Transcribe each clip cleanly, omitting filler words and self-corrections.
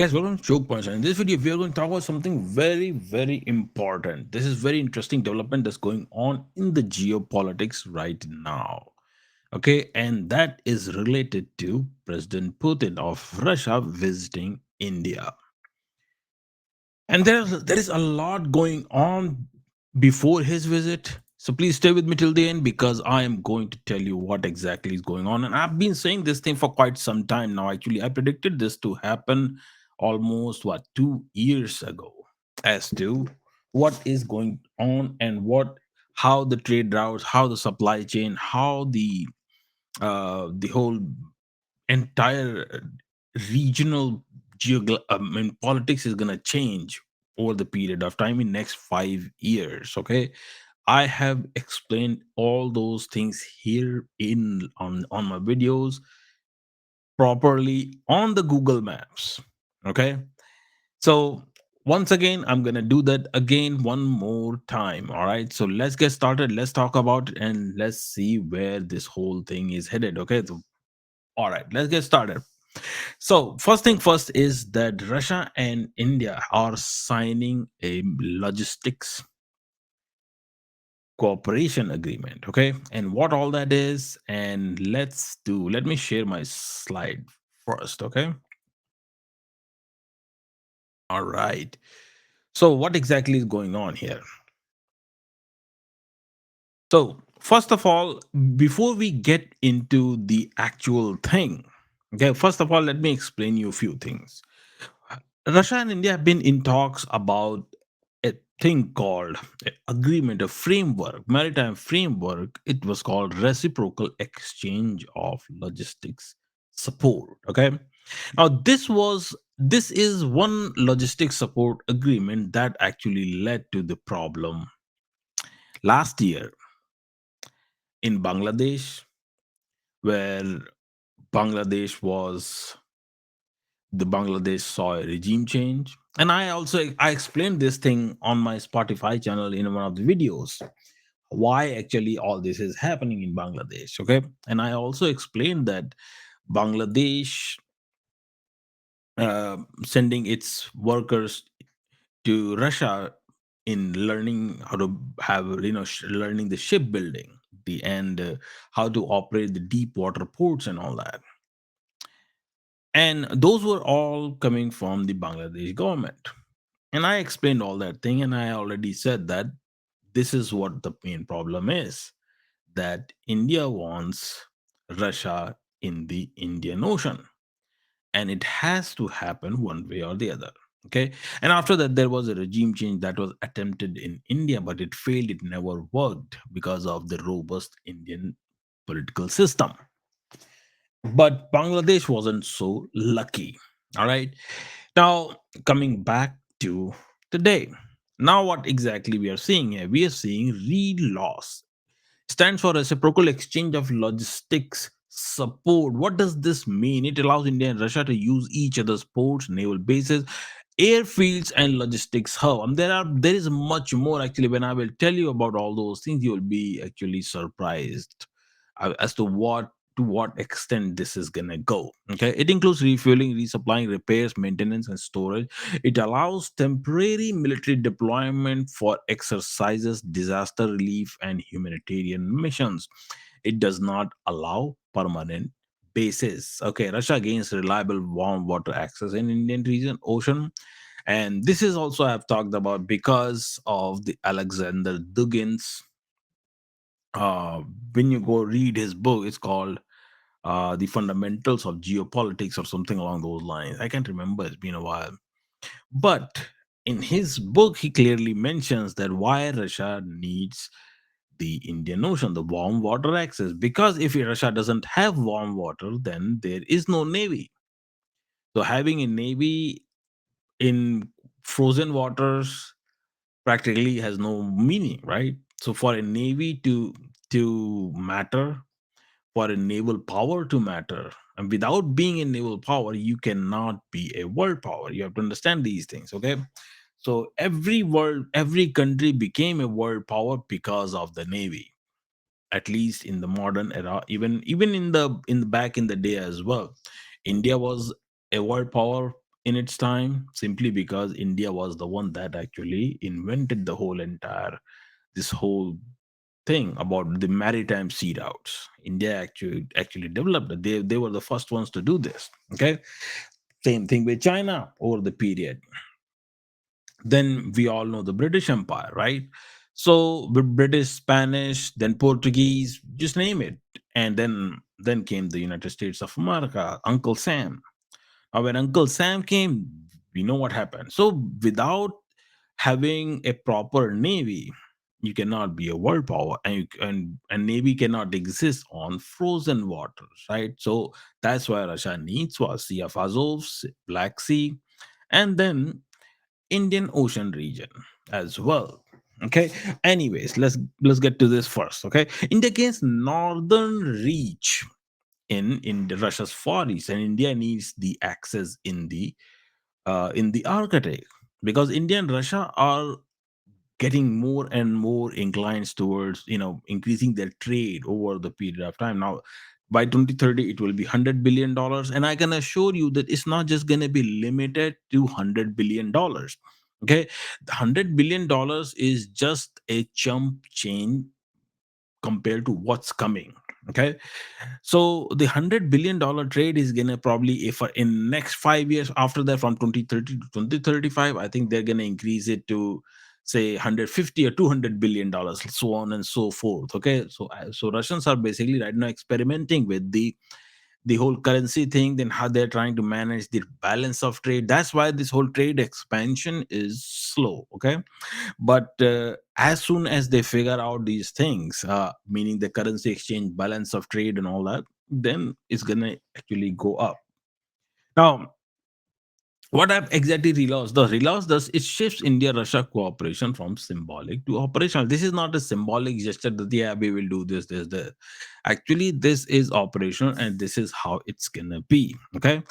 Guys, welcome to Choke Points. And in this video, we are going to talk about something very, very important. This is very interesting development that's going on in the geopolitics right now. Okay, and that is related to President Putin of Russia visiting India. And there is a lot going on before his visit. So please stay with me till the end because I am going to tell you what exactly is going on. And I've been saying this thing for quite some time now. Actually, I predicted this to happen almost 2 years ago as to what is going on and how the trade routes, how the supply chain, how the whole entire regional politics is going to change over the period of time in next 5 years. Okay, I have explained all those things here on my videos properly on the Google Maps. Okay, so once again I'm going to do that again one more time. All right, so let's get started. Let's talk about it and let's see where this whole thing is headed. Okay, so all right, let's get started. So, first thing first is that Russia and India are signing a logistics cooperation agreement. Okay. And what all that is, and let me share my slide first. Okay. All right. So, what exactly is going on here? So, first of all, before we get into the actual thing, okay, first of all, let me explain you a few things. Russia and India have been in talks about a thing called a agreement, a framework, maritime framework. It was called reciprocal exchange of logistics support. Okay. Now this is one logistics support agreement that actually led to the problem last year in Bangladesh, where Bangladesh was the Bangladesh saw a regime change. And I explained this thing on my Spotify channel in one of the videos. Why actually all this is happening in Bangladesh. Okay. And I also explained that Bangladesh sending its workers to Russia in learning how to have learning the shipbuilding, the and how to operate the deep water ports and all that. And those were all coming from the Bangladesh government. And I explained all that thing, and I already said that this is what the main problem is, that India wants Russia in the Indian Ocean, and it has to happen one way or the other. Okay. And after that, there was a regime change that was attempted in India, but it failed. It never worked because of the robust Indian political system. But Bangladesh wasn't so lucky. All right. Now, coming back to today. Now, what exactly we are seeing here? We are seeing RELOS, stands for reciprocal exchange of logistics support. What does this mean? It allows India and Russia to use each other's ports, naval bases, airfields, and logistics hub. There is much more actually. When I will tell you about all those things, you will be actually surprised as to what extent this is gonna go. Okay, it includes refueling, resupplying, repairs, maintenance, and storage. It allows temporary military deployment for exercises, disaster relief, and humanitarian missions. It does not allow permanent bases. Okay, Russia gains reliable warm water access in Indian region ocean, and this is also I've talked about because of the Alexander Dugin's. Uh, when you go read his book, it's called the fundamentals of geopolitics or something along those lines. I can't remember, it's been a while. But in his book, he clearly mentions that why Russia needs the Indian Ocean, the warm water access. Because if Russia doesn't have warm water, then there is no navy. So having a navy in frozen waters practically has no meaning, right? So for a navy to matter, for a naval power to matter, and without being a naval power, you cannot be a world power. You have to understand these things, okay? So every country became a world power because of the navy, at least in the modern era, even in the back in the day as well. India was a world power in its time, simply because India was the one that actually invented the whole entire this whole thing about the maritime sea routes. India actually developed it. They were the first ones to do this. Okay, same thing with China over the period. Then we all know the British Empire, right? So British, Spanish, then Portuguese, just name it, and then came the United States of America, Uncle Sam. Now, when Uncle Sam came, we know what happened. So without having a proper navy, you cannot be a world power, and and navy cannot exist on frozen waters, right? So that's why Russia needs was Sea of Azov, Black Sea, and then Indian Ocean region as well. Okay. Anyways, let's get to this first. Okay. India gains northern reach in the Russia's far east, and India needs the access in the Arctic, because India and Russia are getting more and more inclines towards increasing their trade over the period of time. Now by 2030 it will be $100 billion, and I can assure you that it's not just going to be limited to $100 billion. Okay, the $100 billion is just a chump change compared to what's coming. Okay, so the $100 billion trade is gonna probably, if in next 5 years after that, from 2030 to 2035, I think they're gonna increase it to say 150 or $200 billion, so on and so forth. Okay, so Russians are basically right now experimenting with the whole currency thing, then how they're trying to manage the balance of trade. That's why this whole trade expansion is slow. Okay, but as soon as they figure out these things, meaning the currency exchange, balance of trade, and all that, then it's gonna actually go up. Now, what have exactly RELOS? The RELOS does, it shifts India Russia cooperation from symbolic to operational. This is not a symbolic gesture that yeah, we will do this. Actually, this is operational, and this is how it's gonna be. Okay,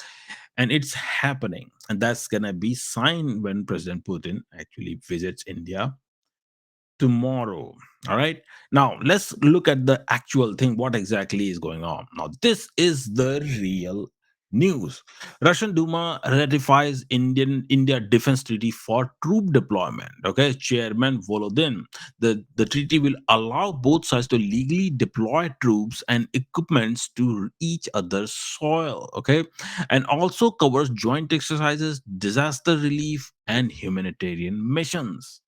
and it's happening, and that's gonna be signed when President Putin actually visits India tomorrow. All right. Now let's look at the actual thing. What exactly is going on? Now, this is the real news. Russian Duma ratifies India Defense Treaty for troop deployment. Okay, Chairman Volodin. The treaty will allow both sides to legally deploy troops and equipments to each other's soil. Okay, and also covers joint exercises, disaster relief, and humanitarian missions.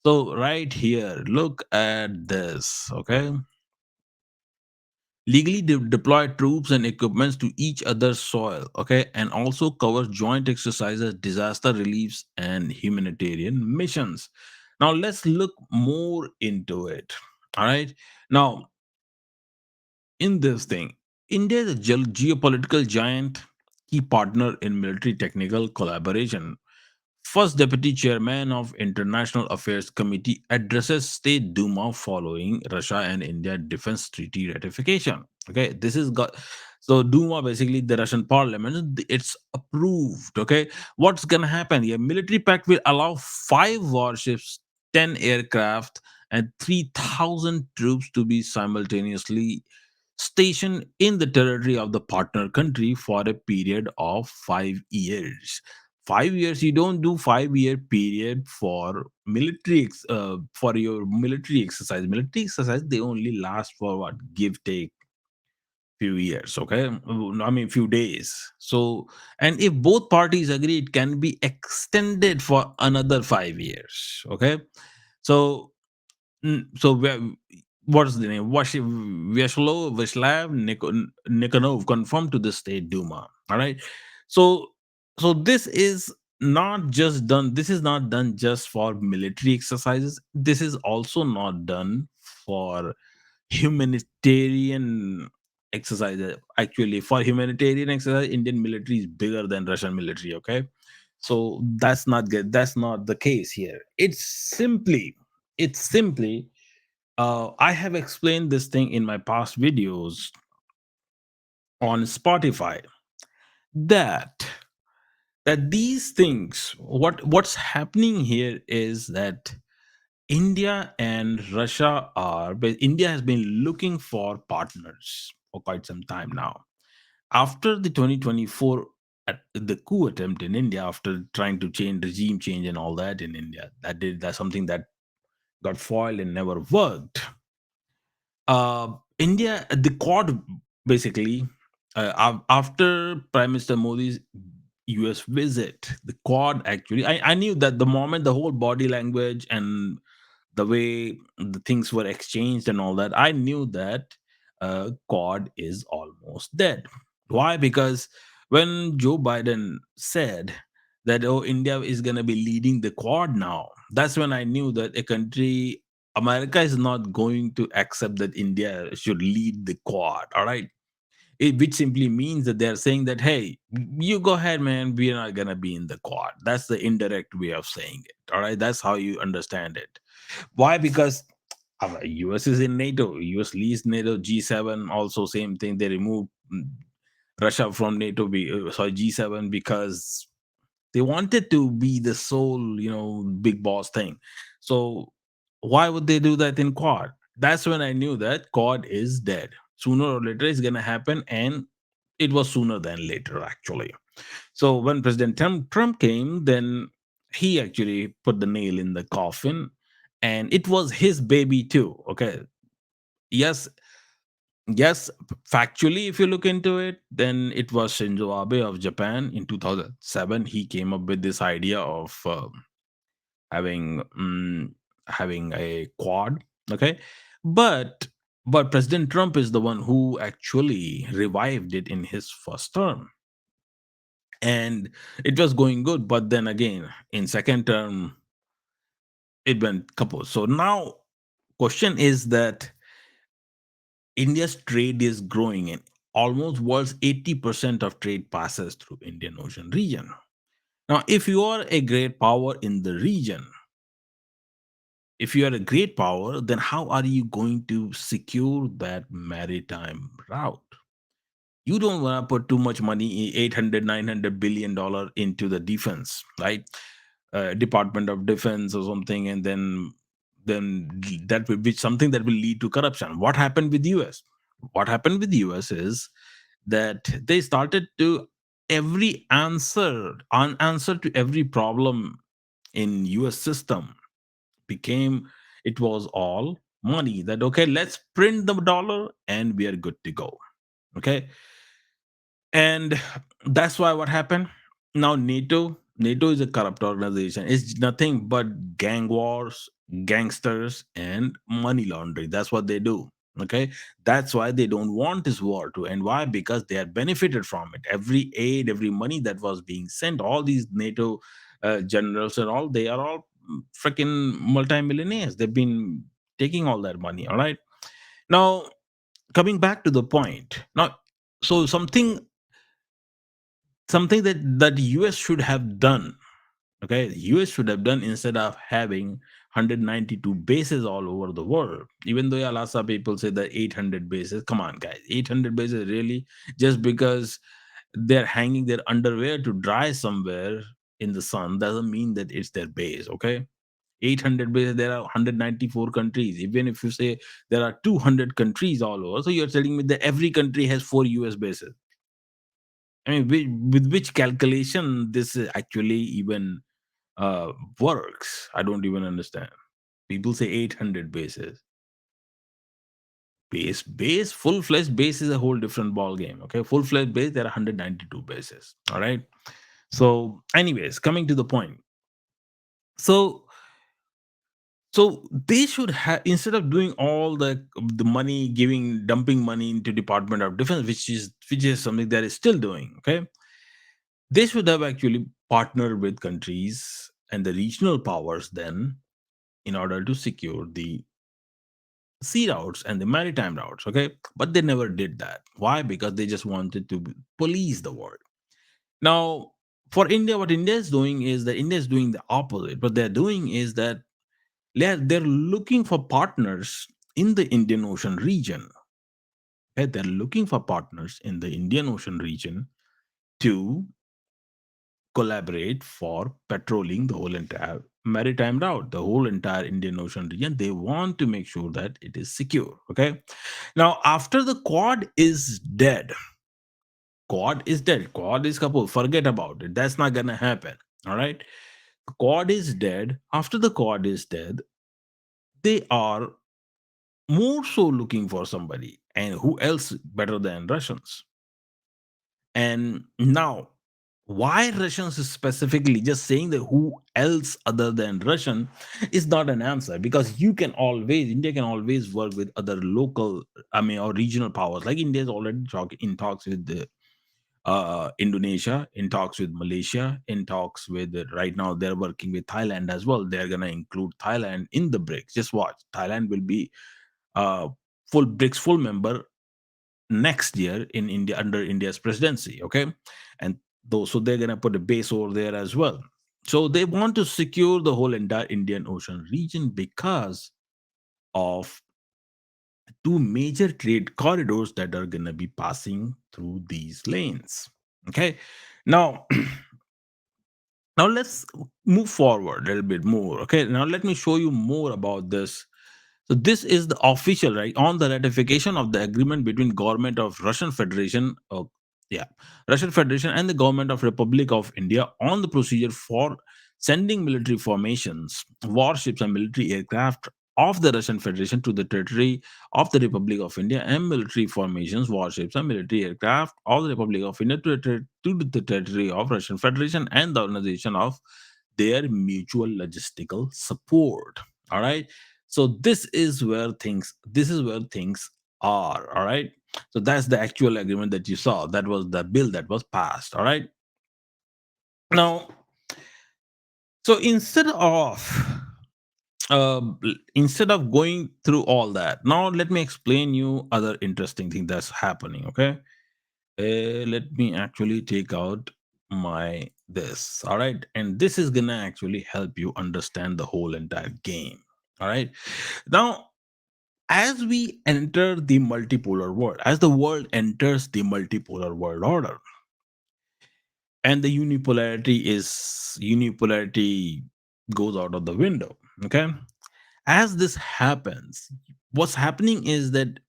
So right here, look at this. Okay, legally deploy troops and equipments to each other's soil. Okay, and also covers joint exercises, disaster reliefs, and humanitarian missions. Now let's look more into it. All right. Now in this thing, India is a geopolitical giant, key partner in military technical collaboration. First Deputy Chairman of International Affairs Committee addresses State Duma following Russia and India Defense Treaty ratification. Okay, this is got, so Duma, basically the Russian Parliament, it's approved. Okay, what's gonna happen here? Military pact will allow 5 warships, 10 aircraft, and 3,000 troops to be simultaneously stationed in the territory of the partner country for a period of 5 years. 5 years, you don't do 5 year period for for your military exercise. They only last for what, give take few years. Okay, I mean few days. So, and if both parties agree, it can be extended for another 5 years. Okay, so so what's the name? Vyacheslav Nikonov confirmed to the State Duma. All right. So this is not just done. This is not done just for military exercises. This is also not done for humanitarian exercises. Actually, for humanitarian exercise, Indian military is bigger than Russian military. Okay. So that's not good. That's not the case here. It's simply I have explained this thing in my past videos on Spotify, that these things, what's happening here is that India and Russia are, but India has been looking for partners for quite some time now. After the 2024 the coup attempt in India after trying to change regime change and all that in India. That's something that got foiled and never worked. India, the Quad, basically, after Prime Minister Modi's US visit, the Quad actually, I knew that the moment the whole body language and the way the things were exchanged and all that, I knew that Quad is almost dead. Why? Because when Joe Biden said that, oh, India is going to be leading the Quad now, that's when I knew that a country, America is not going to accept that India should lead the Quad. All right. Which simply means that they're saying that, hey, you go ahead, man. We're not going to be in the Quad. That's the indirect way of saying it. All right. That's how you understand it. Why? Because US is in NATO. US leads NATO. G7 also same thing. They removed Russia from NATO. Sorry, G7 because they wanted to be the sole, big boss thing. So why would they do that in Quad? That's when I knew that Quad is dead. Sooner or later, it's gonna happen, and it was sooner than later, actually. So when President Trump came, then he actually put the nail in the coffin, and it was his baby too. Okay, yes, yes, factually, if you look into it, then it was Shinzo Abe of Japan in 2007. He came up with this idea of having having a quad. Okay, but but President Trump is the one who actually revived it in his first term, and it was going good. But then again, in second term, it went kaput. So now, question is that India's trade is growing, and almost world's 80% of trade passes through Indian Ocean region. Now, if you are a great power in the region, if you are a great power, then how are you going to secure that maritime route? You don't want to put too much money, 800, 900 billion dollar into the defense, right? Department of Defense or something, and then that will be something that will lead to corruption. What happened with US? What happened with US is that they started to every answer to every problem in US system became, it was all money. That, okay, let's print the dollar and we are good to go. Okay, and that's why what happened now, NATO is a corrupt organization. It's nothing but gang wars, gangsters, and money laundering. That's what they do. Okay, that's why they don't want this war to end. Why? Because they are benefited from it. Every aid, every money that was being sent, all these NATO generals and all, they are all freaking multimillionaires. They've been taking all that money. All right, now coming back to the point now, so something that US should have done. Okay, the US should have done, instead of having 192 bases all over the world. Even though, yeah, lots of people say that 800 bases, come on guys, 800 bases, really? Just because they're hanging their underwear to dry somewhere in the sun doesn't mean that it's their base. Okay, 800 bases, there are 194 countries. Even if you say there are 200 countries all over, so you're telling me that every country has 4 US bases. I mean, with which calculation this actually even uh, works? I don't even understand. People say 800 bases. Base, full fledged base is a whole different ball game. Okay, full fledged base, there are 192 bases. All right. So, anyways, coming to the point. So, so they should have, instead of doing all the money, dumping money into Department of Defense, which is something that is still doing. Okay, they should have actually partnered with countries and the regional powers then, in order to secure the sea routes and the maritime routes. Okay, but they never did that. Why? Because they just wanted to police the world. Now, for India, what India is doing is that India is doing the opposite. What they're doing is that they're looking for partners in the Indian Ocean region. Okay? They're looking for partners in the Indian Ocean region to collaborate for patrolling the whole entire maritime route, the whole entire Indian Ocean region. They want to make sure that it is secure. Okay. Now, after the Quad is dead, Quad is dead. Quad is kaput. Forget about it. That's not gonna happen. All right. Quad is dead. After the quad is dead, they are more so looking for somebody. And who else better than Russians? And now, why Russians specifically? Just saying that who else other than Russian is not an answer, because you can always India can always work with other local, I mean, or regional powers. Like India is already in talks with the Indonesia, in talks with Malaysia, in talks with right now they're working with Thailand as well. They're gonna include Thailand in the BRICS. Just watch, Thailand will be uh, full BRICS full member next year in India under India's presidency. Okay, and those so they're gonna put a base over there as well. So they want to secure the whole entire Indian Ocean region because of two major trade corridors that are gonna be passing through these lanes. Okay, now now let's move forward a little bit more. Okay, now let me show you more about this. So this is the official, right, on the ratification of the agreement between government of Russian Federation, yeah, Russian Federation and the government of Republic of India on the procedure for sending military formations, warships, and military aircraft of the Russian Federation to the territory of the Republic of India, and military formations, warships, and military aircraft of the Republic of India to the territory of Russian Federation, and the organization of their mutual logistical support. All right. So this is where things are. All right. So that's the actual agreement that you saw. That was the bill that was passed. All right. Now, so instead of going through all that, now let me explain you other interesting thing that's happening. Okay. Let me actually take out my this. All right. And this is gonna actually help you understand the whole entire game. All right. Now, as we enter the multipolar world, as the world enters the multipolar world order, and the unipolarity goes out of the window. Okay. As this happens, what's happening is that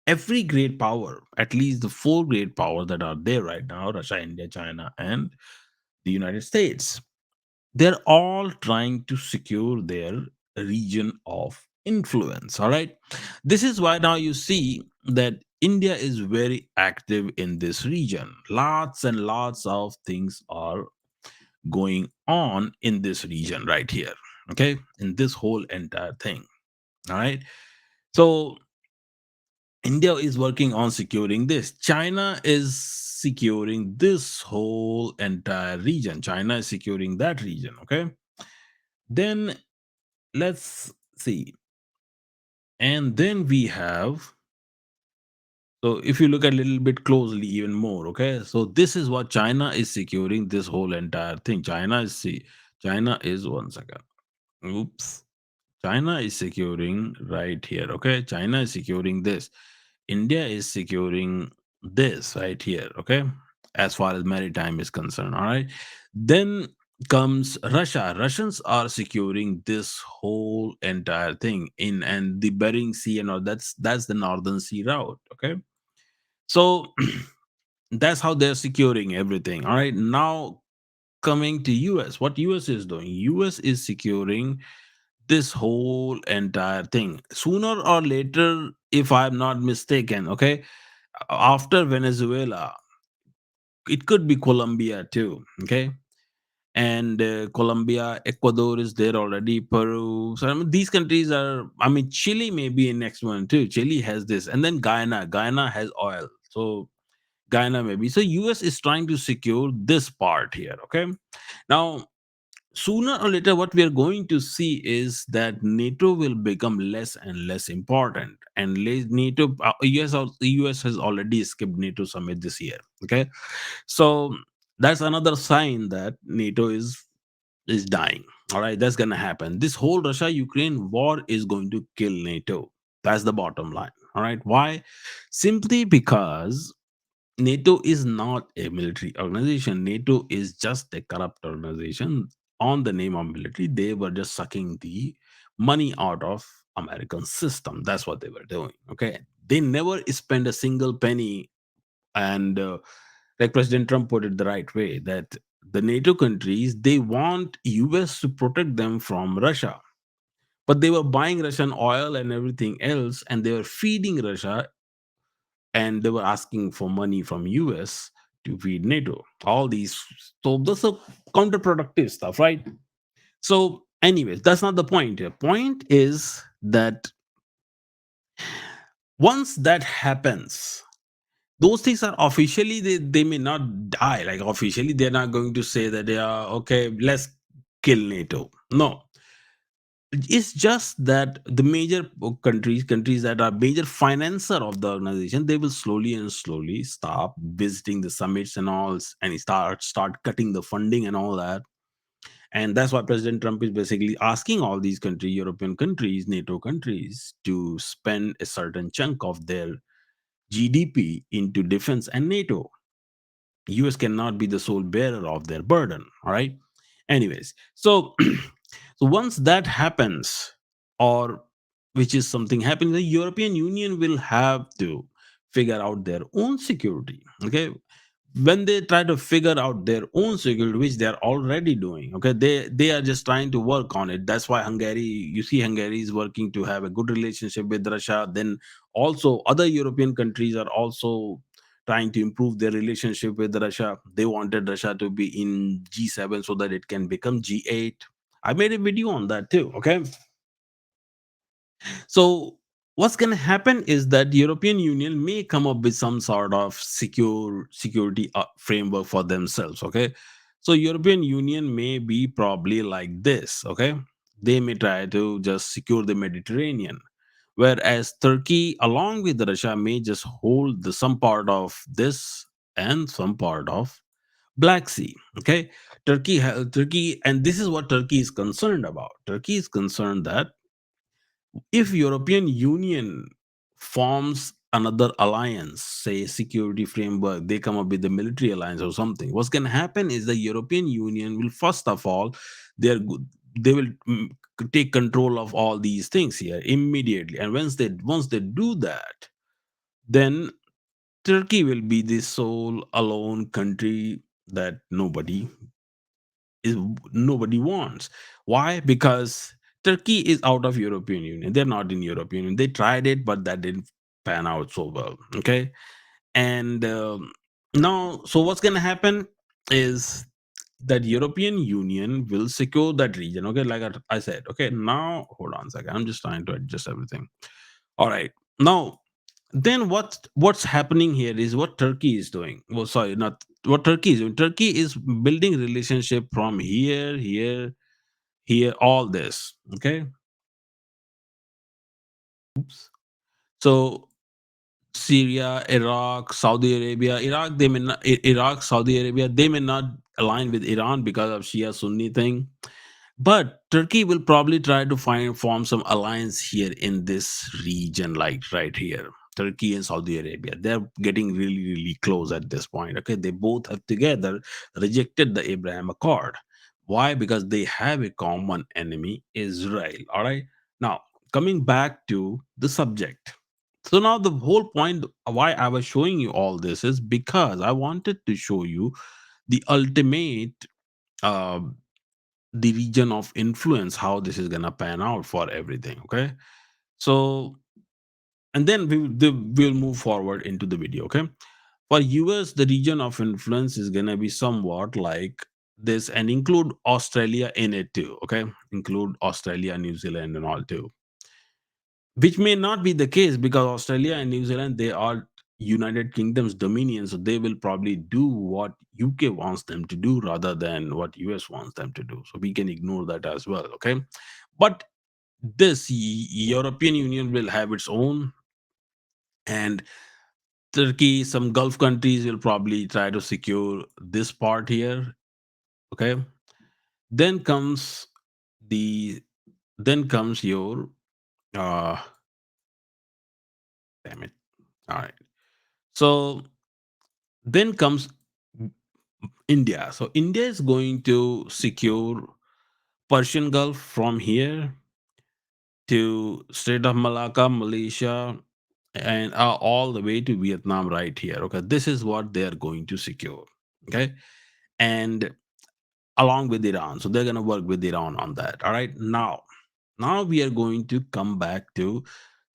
every great power, at least the four great powers that are there right now, Russia, India, China, and the United States, they're all trying to secure their region of influence. All right. This is why now you see that India is very active in this region. Lots and lots of things are going on in this region right here. Okay. In this whole entire thing. All right. So India is working on securing this. China is securing this whole entire region. China is securing that region. Okay. Then let's see. And then we have, so if you look at a little bit closely even more, okay, so this is what China is securing this whole entire thing. China is, one second, oops, China is securing right here. Okay, China is securing this. India is securing this right here. Okay, as far as maritime is concerned. All right. Then comes Russia. Russians are securing this whole entire thing in and the Bering Sea and all. That's the Northern Sea route. Okay. So that's how they're securing everything. All right. Now coming to US, what US is doing? US is securing this whole entire thing sooner or later, if I'm not mistaken. Okay, after Venezuela, it could be Colombia too. Okay, and Colombia, Ecuador is there already, Peru. So I mean, these countries are, I mean, Chile may be in next one too. Chile has this, and then Guyana has oil. So Guyana maybe. So US is trying to secure this part here. Okay, now sooner or later what we are going to see is that NATO will become less and less important, and NATO, US has already skipped NATO summit this year. Okay, so that's another sign that NATO is dying. All right, that's gonna happen. This whole Russia Ukraine war is going to kill NATO. That's the bottom line. All right, why? Simply because NATO is not a military organization. NATO is just a corrupt organization on the name of military. They were just sucking the money out of American system. That's what they were doing. Okay, they never spend a single penny, and Like President Trump put it the right way, that the NATO countries, they want US to protect them from Russia. But they were buying Russian oil and everything else, and they were feeding Russia, and they were asking for money from US to feed NATO. All these, so those are counterproductive stuff, right? So, anyways, that's not the point here. Point is that once that happens, those things are officially, they may not die. Like officially, they're not going to say that they are okay, let's kill NATO. No, it's just that the major countries that are major financer of the organization, they will slowly and slowly stop visiting the summits and all, and start cutting the funding and all that. And that's why President Trump is basically asking all these countries, European countries, NATO countries, to spend a certain chunk of their GDP into defense and NATO. US cannot be the sole bearer of their burden. All right. Anyways, so so once that happens, or which is something happening, the European Union will have to figure out their own security. Okay, when they try to figure out their own security, which they are already doing, okay, they are just trying to work on it. That's why Hungary, you see, Hungary is working to have a good relationship with Russia. Then also other European countries are also trying to improve their relationship with Russia. They wanted Russia to be in G7 so that it can become G8. I made a video on that too. Okay, so what's going to happen is that European Union may come up with some sort of security framework for themselves. Okay, so European Union may be probably like this. Okay, they may try to just secure the Mediterranean, whereas Turkey, along with Russia, may just hold some part of this and some part of Black Sea. Okay, Turkey, and this is what Turkey is concerned about. Turkey is concerned that if European Union forms another alliance, say security framework, they come up with the military alliance or something, what's going to happen is the European Union will first of all, they're good, they will take control of all these things here immediately. And once they do that, then Turkey will be the sole alone country that is nobody wants. Why? Because Turkey is out of European Union. They're not in European Union. They tried it, but that didn't pan out so well. Okay, and now, so what's going to happen is that European Union will secure that region. Okay, like I said. Okay, now hold on a second. I'm just trying to adjust everything. All right, now then what's happening here is what Turkey is doing. Well, sorry, not what Turkey is doing. Turkey is building relationship from here, all this. Okay, so Syria, Iraq, Saudi Arabia, Iraq, they may not, Iraq, Saudi Arabia, they may not align with Iran because of Shia Sunni thing. But Turkey will probably try to form some alliance here in this region, like right here. Turkey and Saudi Arabia, they're getting really, really close at this point. Okay, they both have together rejected the Abraham Accord. Why? Because they have a common enemy, Israel. All right. Now, coming back to the subject. So now the whole point why I was showing you all this is because I wanted to show you the ultimate uh, the region of influence, how this is gonna pan out for everything. Okay, so and then we'll move forward into the video. Okay, for US, the region of influence is gonna be somewhat like this, and include Australia in it too. Okay, include Australia, New Zealand, and all too, which may not be the case because Australia and New Zealand, they are United Kingdom's dominion, so they will probably do what UK wants them to do rather than what US wants them to do. So we can ignore that as well. Okay, but this European Union will have its own, and Turkey, some Gulf countries will probably try to secure this part here. Okay, then comes the then comes your uh damn it. All right. So then comes India. So India is going to secure Persian Gulf from here to Strait of Malacca, Malaysia, and all the way to Vietnam right here. Okay, this is what they are going to secure. Okay, and along with Iran, so they're going to work with Iran on that. All right, now we are going to come back to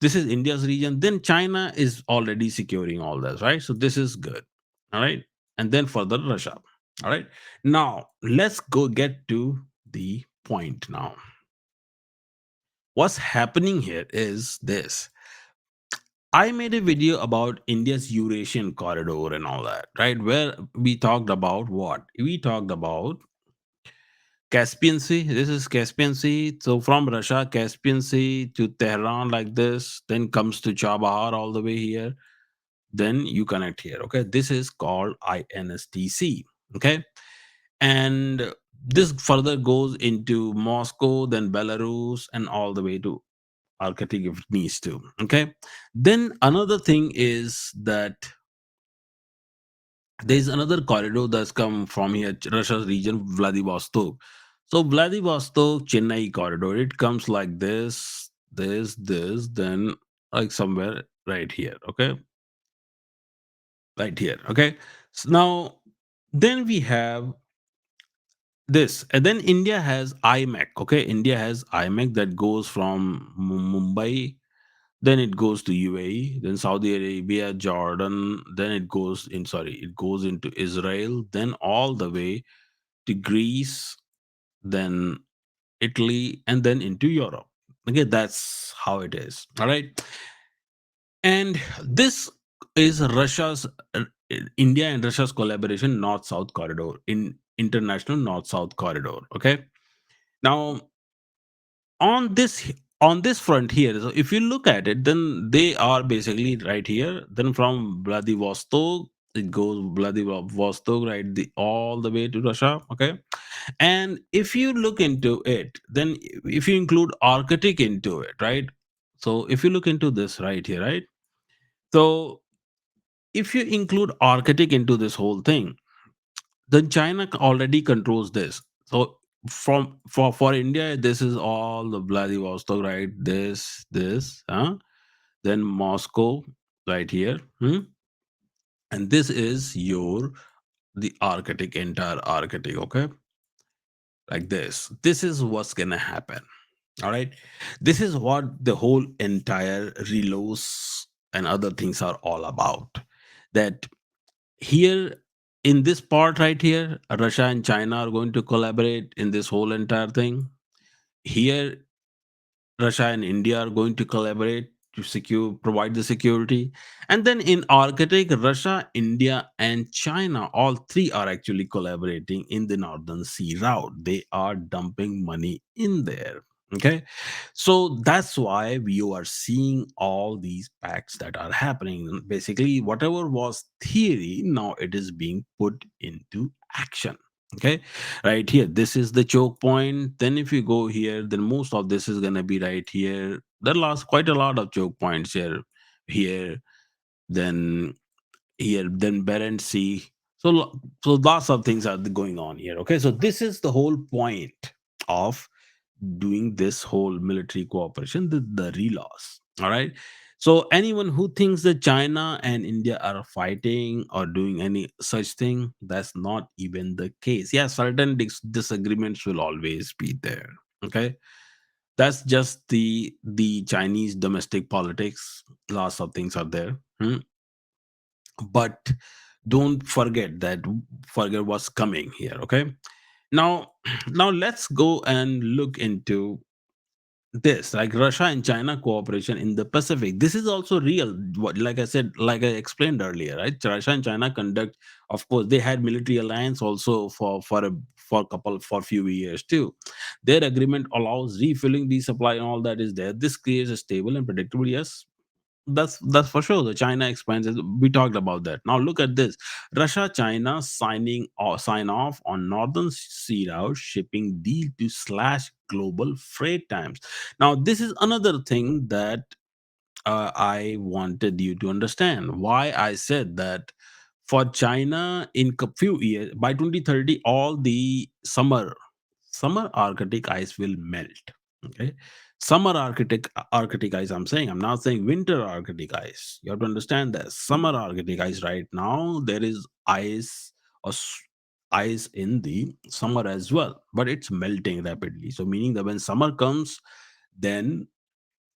this is India's region. Then China is already securing all this, right? So this is good. All right, and then further Russia. All right, now let's go get to the point. Now, what's happening here is this. I made a video about India's Eurasian corridor and all that, right? Where we talked about what? We talked about Caspian Sea. This is Caspian Sea. So from Russia, Caspian Sea to Tehran, like this, then comes to Chabahar all the way here. Then you connect here. Okay. This is called INSTC. Okay. And this further goes into Moscow, then Belarus, and all the way to Arctic if it needs to. Okay. Then another thing is that there's another corridor that's come from here, Russia's region, Vladivostok. So Vladivostok Chennai corridor, it comes like this, then like somewhere right here. Okay, right here. Okay, so now then we have this, and then India has IMEC. Okay, India has IMEC that goes from Mumbai. Then it goes to UAE, then Saudi Arabia, Jordan, then it goes into Israel, then all the way to Greece, then Italy, and then into Europe. Okay, that's how it is. All right. And this is India and Russia's collaboration North South corridor in international North South corridor. Okay. Now, on this front here, so if you look at it, then they are basically right here. Then from Vladivostok, it goes Vladivostok right all the way to Russia. Okay, and if you look into it, then if you include Arctic into it, right? So if you look into this right here, right? So if you include Arctic into this whole thing, then China already controls this. So from for India, this is all the Vladivostok, right? This, then Moscow, right here, and this is your the Arctic, entire Arctic, okay, like this. This is what's gonna happen. All right, this is what the whole entire relos and other things are all about. That here in this part right here, Russia and China are going to collaborate in this whole entire thing. Here Russia and India are going to collaborate to provide the security. And then in Arctic, Russia, India, and China, all three are actually collaborating in the Northern Sea route. They are dumping money in there. Okay. So that's why we are seeing all these pacts that are happening. Basically, whatever was theory, now it is being put into action. Okay, right here, this is the choke point. Then if you go here, then most of this is going to be right here. There are quite a lot of choke points here, then here, then Barents Sea. So lots of things are going on here. Okay, so this is the whole point of doing this whole military cooperation, the relos. All right. So anyone who thinks that China and India are fighting or doing any such thing, that's not even the case. Yeah, certain disagreements will always be there. Okay, that's just the Chinese domestic politics. Lots of things are there. But don't forget what's coming here. Okay, now now let's go and look into this, like Russia and China cooperation in the Pacific. This is also real. Like I said, like I explained earlier, right? Russia and China conduct, of course, they had military alliance also for a few years too. Their agreement allows refilling, resupply, and all that is there. This creates a stable and predictable. Yes, that's for sure. The China expansion, we talked about that. Now look at this. Russia China sign off on northern sea route shipping deal to slash global freight times. Now this is another thing that I wanted you to understand why I said that for China in a few years, by 2030, all the summer Arctic ice will melt. Okay, Summer Arctic ice, I'm saying. I'm not saying winter Arctic ice. You have to understand that summer Arctic ice right now, there is ice in the summer as well, but it's melting rapidly. So meaning that when summer comes, then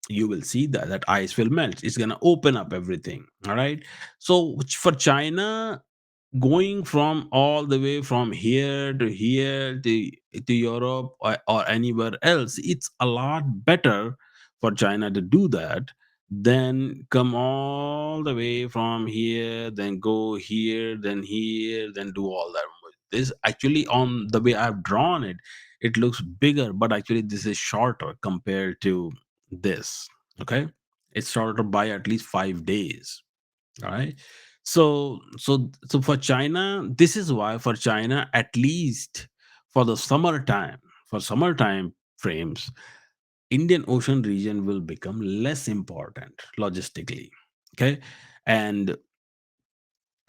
you will see that ice will melt. It's going to open up everything. All right. So for China, going from all the way from here to Europe, or anywhere else, it's a lot better for China to do that than come all the way from here, then go here, then do all that. This actually, on the way I've drawn it, it looks bigger, but actually this is shorter compared to this. Okay, it's shorter by at least 5 days. All right. So for China, this is why for China, at least for the summertime, for summertime frames, Indian Ocean region will become less important logistically. Okay. And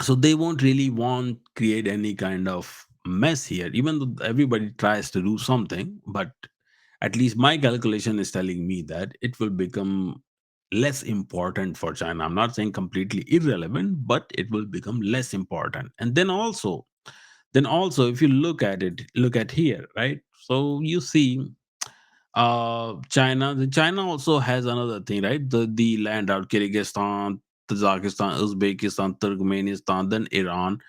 so they won't really want create any kind of mess here, even though everybody tries to do something. But at least my calculation is telling me that it will become less important for China. I'm not saying completely irrelevant, but it will become less important. And then also if you look at it, look at here, right? So you see, China also has another thing, right? The land out, Kyrgyzstan, Tajikistan, Uzbekistan, Turkmenistan, then Iran,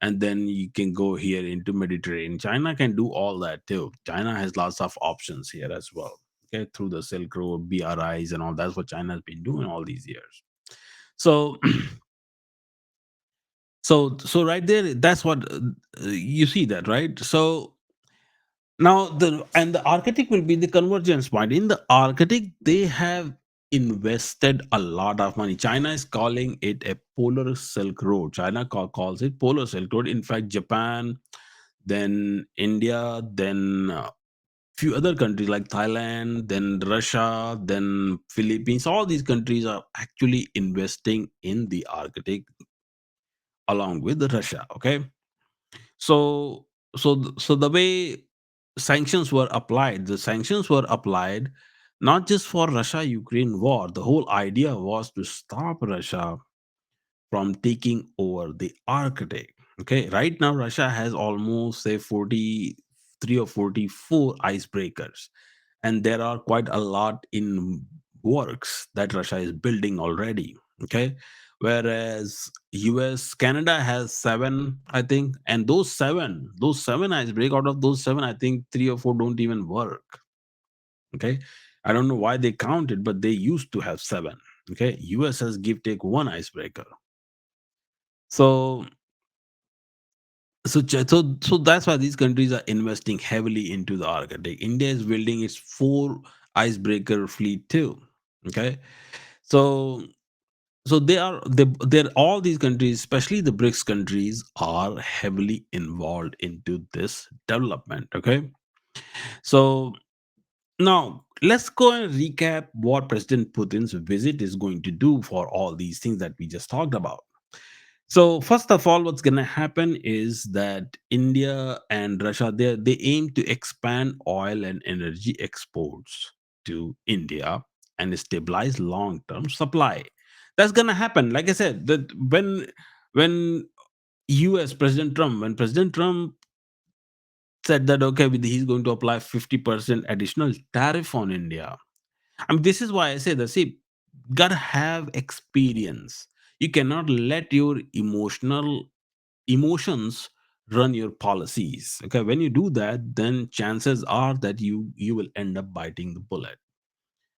and then you can go here into Mediterranean. China can do all that too. China has lots of options here as well. Okay, through the Silk Road, BRIs, and all. That's what China has been doing all these years. So, so right there, that's what you see that, right? So now the Arctic will be the convergence point. In the Arctic, they have invested a lot of money. China is calling it a polar Silk Road. China calls it polar Silk Road. In fact, Japan, then India, then few other countries like Thailand, then Russia, then Philippines. All these countries are actually investing in the Arctic along with Russia. Okay, so so the way the sanctions were applied not just for Russia Ukraine war. The whole idea was to stop Russia from taking over the Arctic. Okay, right now Russia has almost say 43 or 44 icebreakers, and there are quite a lot in works that Russia is building already. Okay, whereas US, Canada has seven, I think, and those seven icebreak, out of those seven, I think three or four don't even work. Okay, I don't know why they count it, but they used to have seven. Okay, US has give take one icebreaker. So so that's why these countries are investing heavily into the Arctic. India is building its four icebreaker fleet too. Okay, so they're all these countries, especially the BRICS countries, are heavily involved into this development. Okay, so now let's go and recap what President Putin's visit is going to do for all these things that we just talked about. So first of all, what's going to happen is that India and Russia, they aim to expand oil and energy exports to India and stabilize long-term supply. That's going to happen. Like I said, that when when President Trump said that okay, he's going to apply 50% additional tariff on India. I mean, this is why I say that. See, gotta have experience. You cannot let your emotions run your policies. Okay, when you do that, then chances are that you will end up biting the bullet,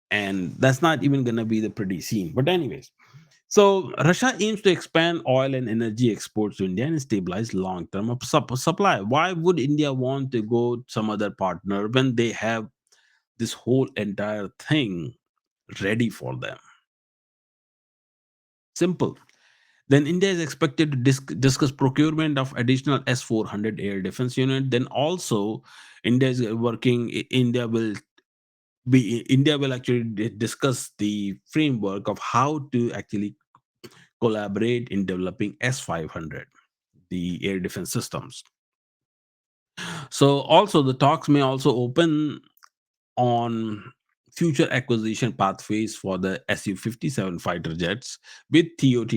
and that's not even gonna be the pretty scene. But anyways, so Russia aims to expand oil and energy exports to India and stabilize long-term supply. Why would India want to go some other partner when they have this whole entire thing ready for them? Simple. Then India is expected to discuss procurement of additional S-400 air defense unit. Then also, India will actually discuss the framework of how to actually collaborate in developing S-500, the air defense systems. So also the talks may also open on future acquisition pathways for the Su-57 fighter jets with TOT,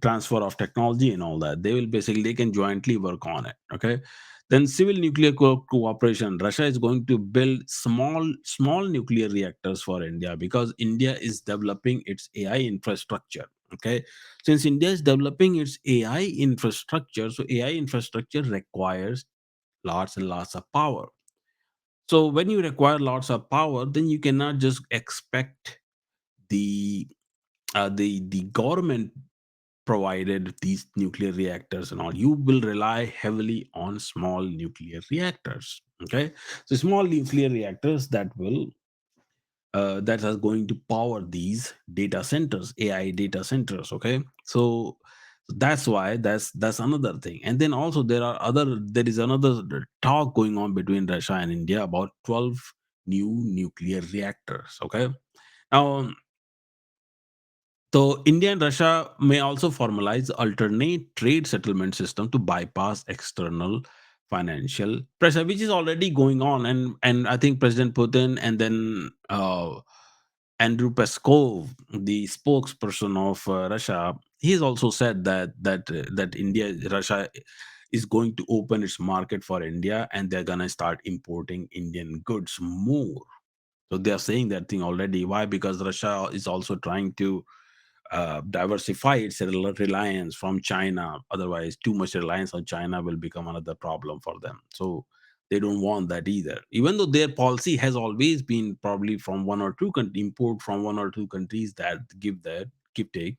transfer of technology and all that. They will basically, they can jointly work on it. Okay. Then civil nuclear cooperation. Russia is going to build small nuclear reactors for India because India is developing its AI infrastructure. Okay. Since India is developing its AI infrastructure, so AI infrastructure requires lots and lots of power. So when you require lots of power, then you cannot just expect the the government provided these nuclear reactors and all. You will rely heavily on small nuclear reactors. Okay, so small nuclear reactors that are going to power these data centers, AI data centers. Okay, so that's why that's another thing. And then also there is another talk going on between Russia and India about 12 new nuclear reactors. Okay, now so India and Russia may also formalize alternate trade settlement system to bypass external financial pressure, which is already going on. And I think President Putin and then Andrew Peskov, the spokesperson of Russia, he's also said that Russia is going to open its market for India, and they're gonna start importing Indian goods more. So they are saying that thing already. Why? Because Russia is also trying to diversify its reliance from China. Otherwise, too much reliance on China will become another problem for them. So they don't want that either. Even though their policy has always been probably from one or two import from one or two countries that give take.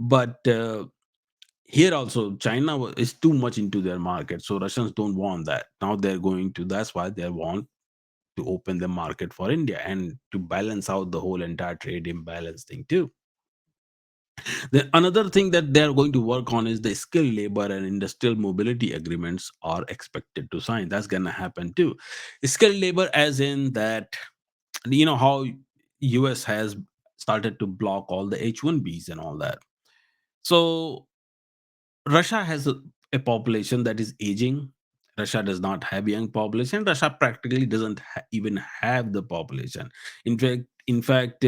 But here also, China is too much into their market. So Russians don't want that. Now they're going to. That's why they want to open the market for India and to balance out the whole entire trade imbalance thing too. The another thing that they are going to work on is the skilled labor and industrial mobility agreements are expected to sign. That's gonna happen too. Skilled labor, as in that, you know how US has started to block all the H-1Bs and all that. So Russia has a population that is aging. Russia does not have young population. Russia practically doesn't even have the population. In fact,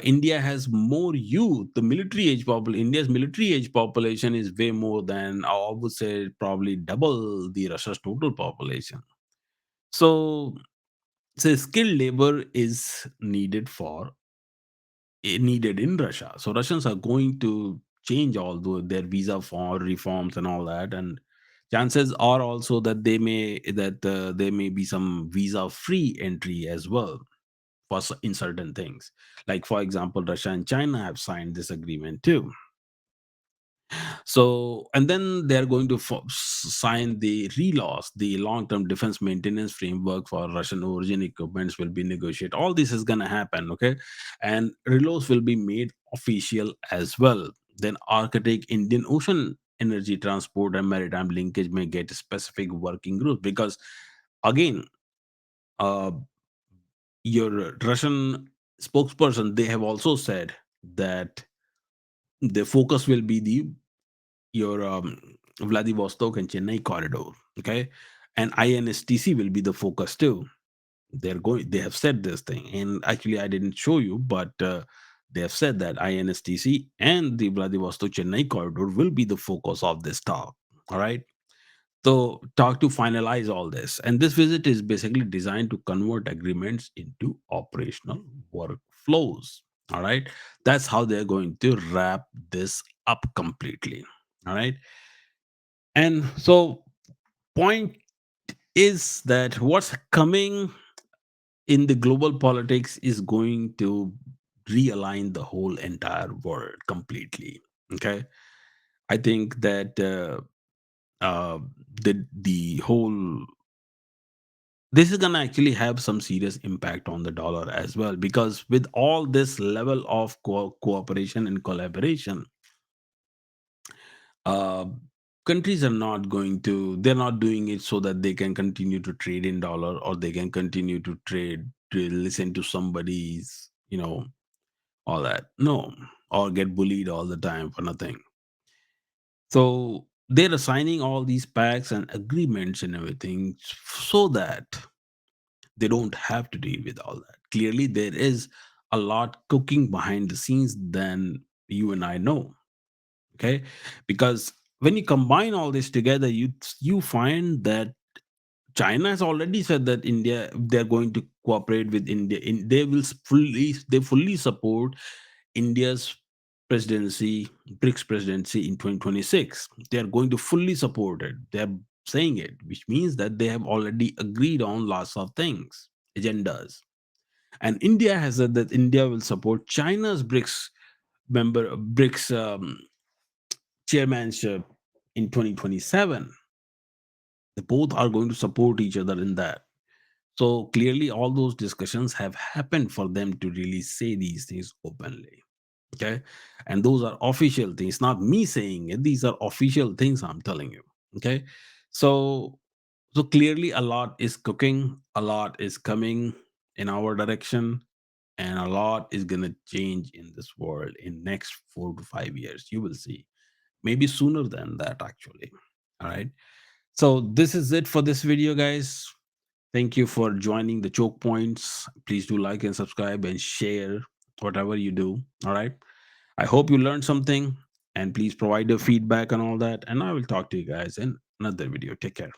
India has more youth. The military age population, India's military age population is way more than, I would say, probably double the Russia's total population. So, so skilled labor is needed in Russia. So Russians are going to change all their visa form reforms and all that, and chances are also that there may be some visa free entry as well for in certain things. Like for example, Russia and China have signed this agreement too. So, and then they're going to sign the RELOS, the long-term defense maintenance framework for Russian origin equipments will be negotiated. All this is going to happen, okay? And RELOS will be made official as well. Then Arctic Indian Ocean energy transport and maritime linkage may get specific working groups because, again, uh, your Russian spokesperson, they have also said that the focus will be the your Vladivostok and Chennai corridor. Okay, and INSTC will be the focus too. They have said this thing, and actually, I didn't show you, but they have said that INSTC and the Vladivostok Chennai corridor will be the focus of this talk. All right. So, talk to finalize all this. And this visit is basically designed to convert agreements into operational workflows. All right. That's how they're going to wrap this up completely. All right. And so, point is that what's coming in the global politics is going to realign the whole entire world completely. Okay. I think that uh, the whole this is going to actually have some serious impact on the dollar as well, because with all this level of cooperation and collaboration, uh, countries are not going to they're not doing it so that they can continue to trade in dollar, or they can continue to trade to listen to somebody's, all that. No, or get bullied all the time for nothing. So they're assigning all these pacts and agreements and everything so that they don't have to deal with all that. clearly there is a lot cooking behind the scenes than you and I know. Okay, because when you combine all this together, you find that China has already said that India, they're going to cooperate with India. They will fully support India's presidency, BRICS presidency in 2026. They are going to fully support it. They're saying it, which means that they have already agreed on lots of things, agendas. And India has said that India will support China's BRICS chairmanship in 2027. They both are going to support each other in that. So clearly, all those discussions have happened for them to really say these things openly. Okay. And those are official things, not me saying it. These are official things I'm telling you. Okay. So, so clearly, a lot is cooking, a lot is coming in our direction, and a lot is going to change in this world in next 4 to 5 years. You will see. Maybe sooner than that, actually. All right. So, this is it for this video, guys. Thank you for joining the choke points. Please do like and subscribe and share whatever you do. All right. I hope you learned something, and please provide your feedback and all that. And I will talk to you guys in another video. Take care.